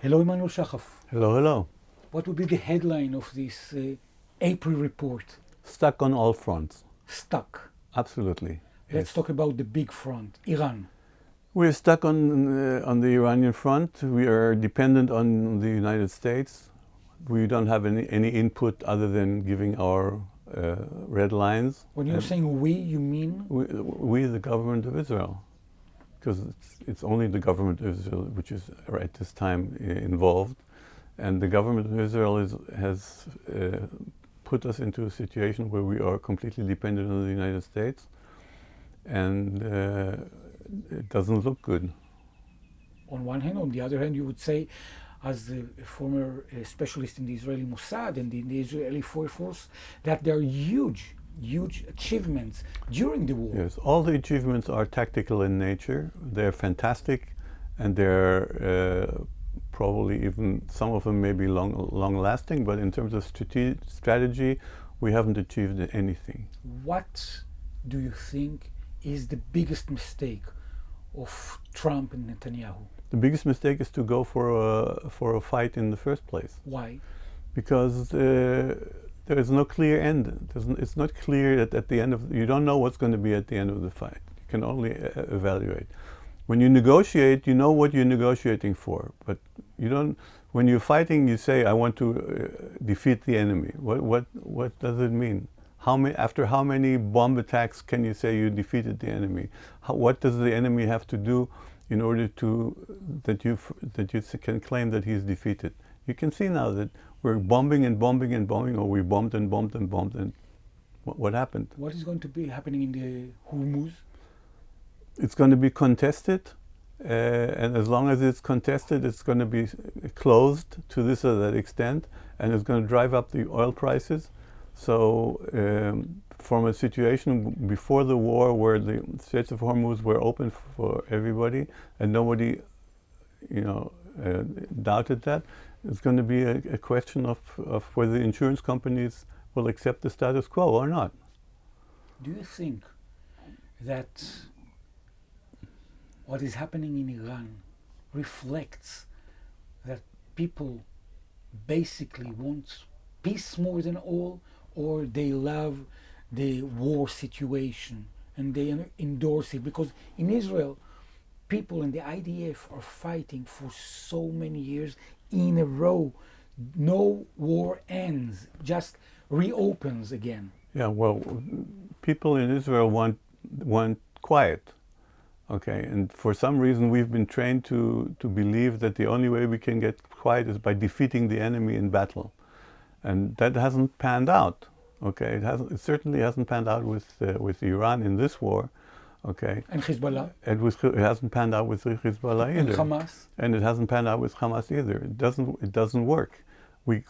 Hello, Emmanuel Shachaf. Hello, hello. What would be the headline of this April report? Stuck on all fronts. Stuck. Absolutely. Let's Yes. talk about the big front, Iran. We're stuck on the Iranian front. We are dependent on the United States. We don't have any input other than giving our red lines. When you're saying we, you mean? We, the government of Israel, because it's only the government of Israel which is at this time involved, and the government of Israel has put us into a situation where we are completely dependent on the United States, and it doesn't look good. On one hand. On the other hand, you would say, as a former specialist in the Israeli Mossad and in the Israeli Force, that there are huge achievements during the war. Yes, all the achievements are tactical in nature. They're fantastic, and they're probably even some of them may be long-lasting. But in terms of strategy, we haven't achieved anything. What do you think is the biggest mistake of Trump and Netanyahu? The biggest mistake is to go for a fight in the first place. Why? Because there is no clear end. It's not clear that at the end of you don't know what's going to be at the end of the fight. You can only evaluate. When you negotiate, you know what you're negotiating for, but you don't. When you're fighting, you say, "I want to defeat the enemy." What does it mean? After how many bomb attacks can you say you defeated the enemy? What does the enemy have to do in order that you can claim that he's defeated? You can see now that we're bombing and bombing and bombing, or we bombed and bombed and bombed, and what happened? What is going to be happening in the Hormuz? It's going to be contested, and as long as it's contested, it's going to be closed to this or that extent, and it's going to drive up the oil prices. So from a situation before the war where the Straits of Hormuz were open for everybody and nobody, doubted that, it's going to be a question of whether the insurance companies will accept the status quo or not. Do you think that what is happening in Iran reflects that people basically want peace more than all, or they love the war situation and they endorse it? Because in Israel, people in the IDF are fighting for so many years in a row. No war ends, just reopens again. Yeah, well, people in Israel want quiet, okay? And for some reason, we've been trained to believe that the only way we can get quiet is by defeating the enemy in battle. And that hasn't panned out, okay? It certainly hasn't panned out with Iran in this war, okay? And Hezbollah? It hasn't panned out with Hezbollah either. And Hamas? And it hasn't panned out with Hamas either. It doesn't work. We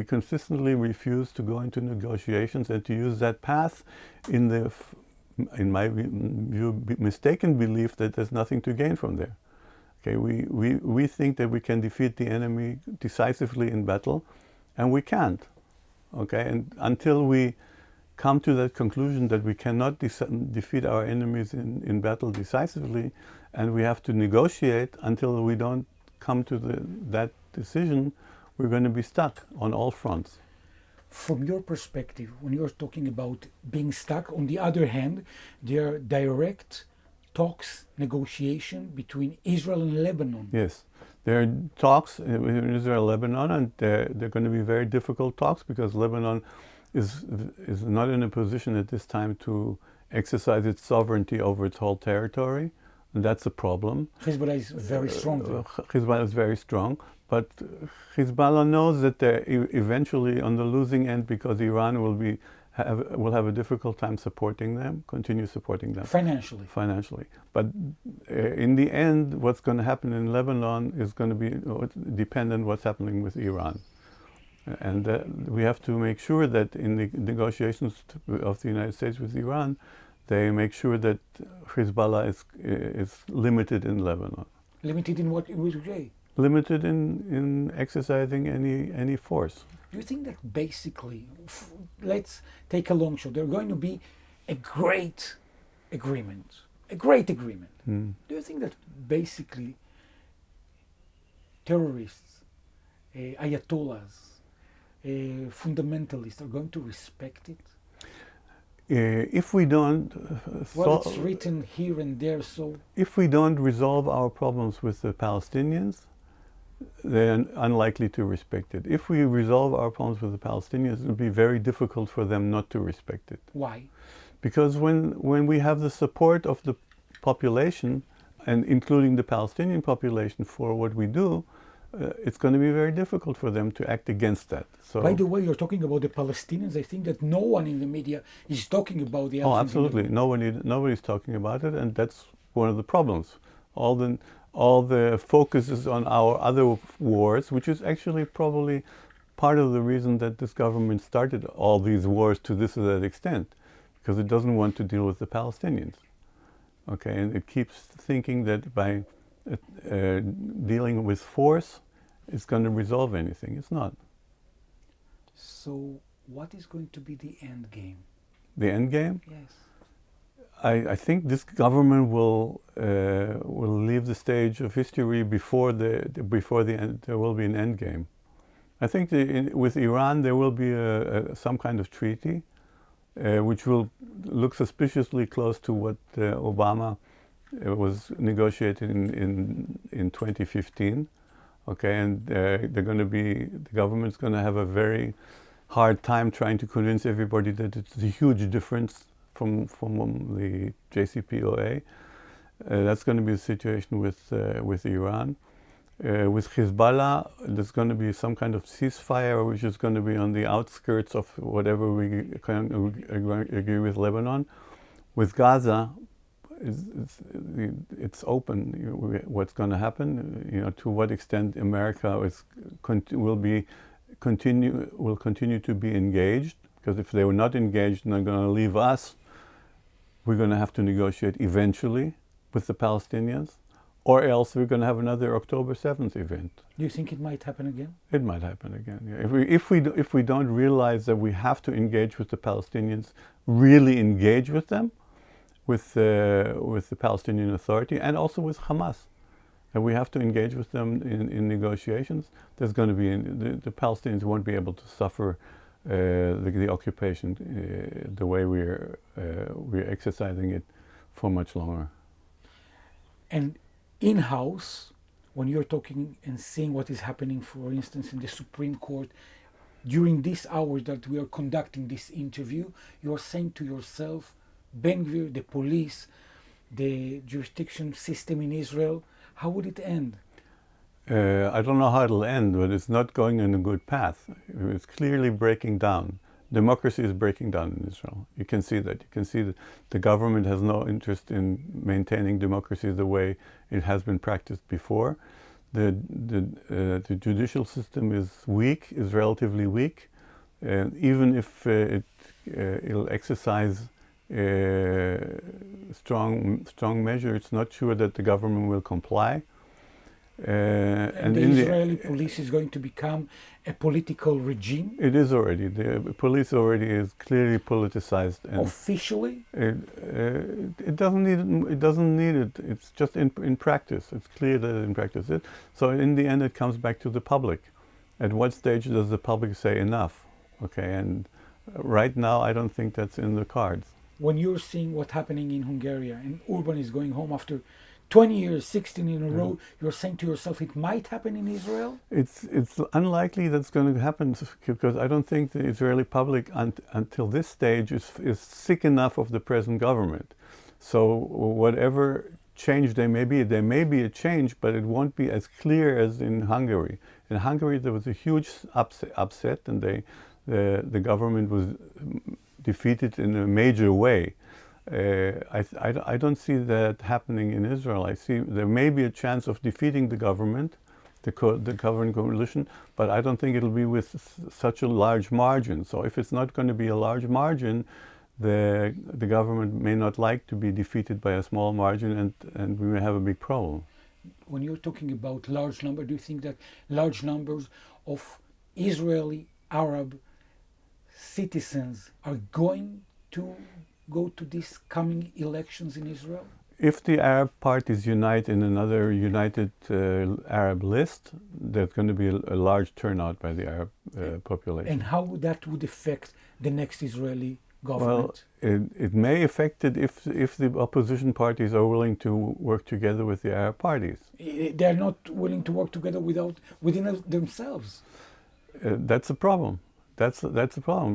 consistently refuse to go into negotiations and to use that path in my view, mistaken belief that there's nothing to gain from there. Okay, we think that we can defeat the enemy decisively in battle, and we can't. Okay, and until we come to that conclusion that we cannot defeat our enemies in battle decisively, and we have to negotiate until we don't come to that decision, we're going to be stuck on all fronts. From your perspective, when you're talking about being stuck, on the other hand, there are direct talks, negotiation between Israel and Lebanon. Yes, there are talks in Israel and Lebanon, and they're going to be very difficult talks because Lebanon is not in a position at this time to exercise its sovereignty over its whole territory, and that's a problem. Hezbollah is very strong there. Hezbollah is very strong, but Hezbollah knows that they're eventually on the losing end because Iran will have a difficult time continue supporting them. Financially. But in the end, what's going to happen in Lebanon is going to be dependent on what's happening with Iran. And we have to make sure that in the negotiations of the United States with Iran, they make sure that Hezbollah is limited in Lebanon. Limited in what way? Limited in exercising any force. Do you think that basically, let's take a long shot, there's going to be a great agreement? Do you think that basically terrorists Ayatollahs, fundamentalists are going to respect it? If we don't, Well, it's written here and there, so if we don't resolve our problems with the Palestinians, they're unlikely to respect it. If we resolve our problems with the Palestinians, it will be very difficult for them not to respect it. why? Because when we have the support of the population, and including the Palestinian population, for what we do, it's going to be very difficult for them to act against that. So, By the way, you're talking about the Palestinians. I think that no one in the media is talking about the oh, elephant in the absolutely, room. nobody's talking about it, and that's one of the problems. All the focus is on our other wars, which is actually probably part of the reason that this government started all these wars to this or that extent, because it doesn't want to deal with the Palestinians. Okay, and it keeps thinking that by dealing with force, it's going to resolve anything. It's not. So, what is going to be the end game? The end game? Yes. I think this government will leave the stage of history before the end. There will be an end game. I think with Iran there will be some kind of treaty, which will look suspiciously close to what Obama was negotiating in 2015. Okay, and the government's going to have a very hard time trying to convince everybody that it's a huge difference from the JCPOA. That's going to be the situation with Iran. With Hezbollah, there's going to be some kind of ceasefire, which is going to be on the outskirts of whatever we can agree with Lebanon. With Gaza, it's open what's going to happen. To what extent America will continue to be engaged. Because if they were not engaged and they're going to leave us, we're going to have to negotiate eventually with the Palestinians, or else we're going to have another October 7th event. Do you think it might happen again? It might happen again. Yeah. If we don't realize that we have to engage with the Palestinians, really engage with them, with the Palestinian Authority, and also with Hamas, and we have to engage with them in negotiations. There's going to be the Palestinians won't be able to suffer the occupation the way we're exercising it for much longer. And in-house, when you're talking and seeing what is happening, for instance, in the Supreme Court, during these hours that we are conducting this interview, you are saying to yourself, Ben-Gvir, the police, the jurisdiction system in Israel, how would it end? I don't know how it'll end, but it's not going in a good path. It's clearly breaking down. Democracy is breaking down in Israel. You can see that. You can see that the government has no interest in maintaining democracy the way it has been practiced before. The judicial system is weak, is relatively weak. Even if it'll exercise strong measure, it's not sure that the government will comply. And the Israeli police is going to become a political regime? It is already. The police already is clearly politicized. And officially? It doesn't need it. It's just in practice. It's clear that in practice. So in the end, it comes back to the public. At what stage does the public say enough? Okay, and right now, I don't think that's in the cards. When you're seeing what's happening in Hungary and Orban is going home after 20 years, 16 in a row, you're saying to yourself it might happen in Israel? It's unlikely that's going to happen, because I don't think the Israeli public until this stage is sick enough of the present government. So whatever change there may be a change, but it won't be as clear as in Hungary. In Hungary there was a huge upset, and the government was defeated in a major way. I don't see that happening in Israel. I see there may be a chance of defeating the government, the governing coalition, but I don't think it'll be with such a large margin. So if it's not going to be a large margin, the government may not like to be defeated by a small margin, and we may have a big problem. When you're talking about large number, do you think that large numbers of Israeli Arab citizens are going to go to these coming elections in Israel? if the Arab parties unite in another united Arab list, there's going to be a large turnout by the Arab population. And how that would affect the next Israeli Well, government? it may affect it if the opposition parties are willing to work together with the Arab parties. They're not willing to work together within themselves. That's a problem. That's a problem.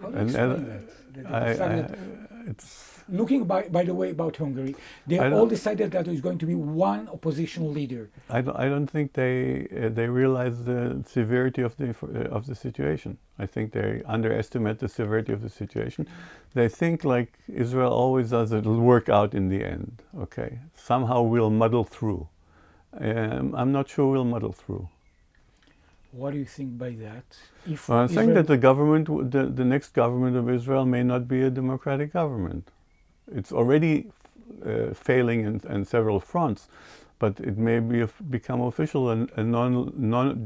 How do you explain that? The fact that It's looking by the way about Hungary, they I all don't- decided that there is going to be one opposition leader. I don't think they realize the severity of the situation. I think they underestimate the severity of the situation. They think, like Israel always does, it'll work out in the end. Okay, somehow we'll muddle through. I'm not sure we'll muddle through. What do you think by that? If Well, I'm saying Israel- that the government, the next government of Israel, may not be a democratic government. It's already failing in several fronts, but it may become official and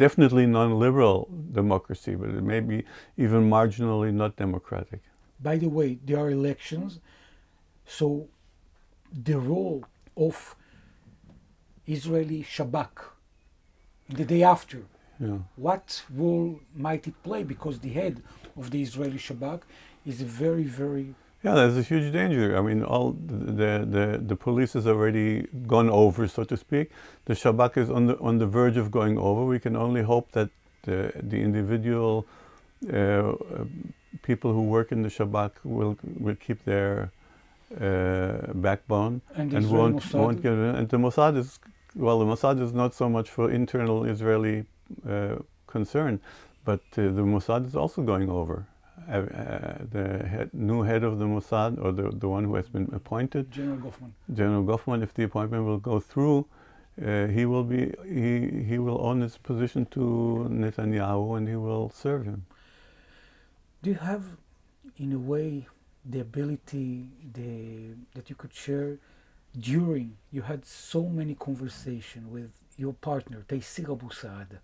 definitely non-liberal democracy, but it may be even marginally not democratic. By the way, there are elections, so the role of Israeli Shabak the day after, Yeah. what role might it play? Because the head of the Israeli Shabak is a very, very... Yeah, there's a huge danger. I mean, all the police has already gone over, so to speak. The Shabak is on the verge of going over. We can only hope that the individual people who work in the Shabak will keep their backbone And the and Israeli won't Mossad? get in. And the Mossad is, well, the Mossad is not so much for internal Israeli concern, but the Mossad is also going over. The new head of the Mossad, or the one who has been appointed, General Goffman. General Goffman, if the appointment will go through, he will own his position to Netanyahu and he will serve him. Do you have, in a way, the ability that you could share during you had so many conversations with your partner, Taysir Abu Saad,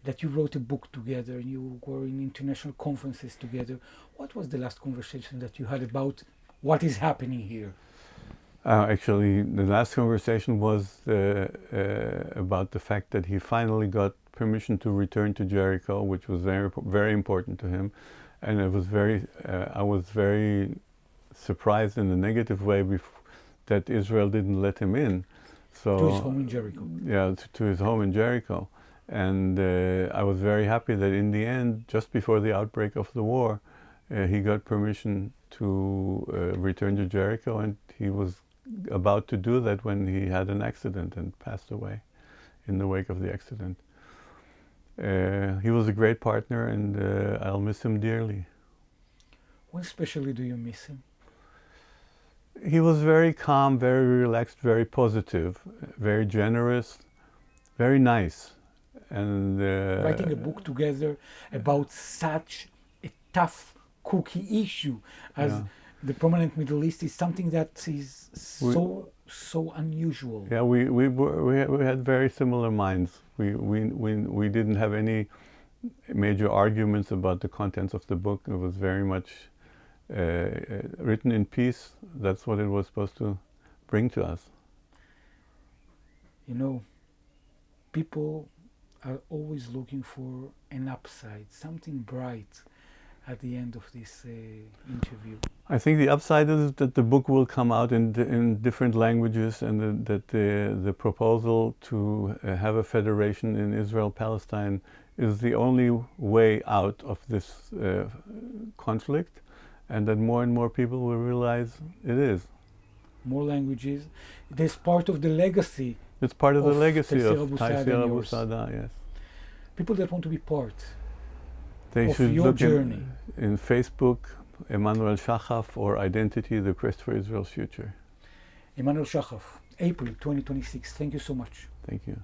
that you wrote a book together and you were in international conferences together. What was the last conversation that you had about what is happening here? Actually, the last conversation was about the fact that he finally got permission to return to Jericho, which was very, very important to him. And it was I was very surprised in a negative way that Israel didn't let him in. So, To his home in Jericho. Yeah, to his home in Jericho. And I was very happy that in the end, just before the outbreak of the war, he got permission to return to Jericho, and he was about to do that when he had an accident and passed away in the wake of the accident. He was a great partner, and I'll miss him dearly. What especially do you miss him? He was very calm, very relaxed, very positive, very generous, very nice. And Writing a book together about such a tough cookie issue as the prominent Middle East is something that is so unusual. Yeah, we had very similar minds. We didn't have any major arguments about the contents of the book. It was very much written in peace. That's what it was supposed to bring to us. You know, people are always looking for an upside, something bright at the end of this interview. I think the upside is that the book will come out in different languages, and that the proposal to have a federation in Israel-Palestine is the only way out of this conflict, and that more and more people will realize it is. More languages. There's part of the legacy. It's part of the Of legacy Taysir of Abu Saad Taysir and Abu yours. Saad, yes. People that want to be part They of should your look journey. in Facebook, Emmanuel Shachaf, or Identity, the Quest for Israel's Future. Emmanuel Shachaf, April 2026. Thank you so much. Thank you.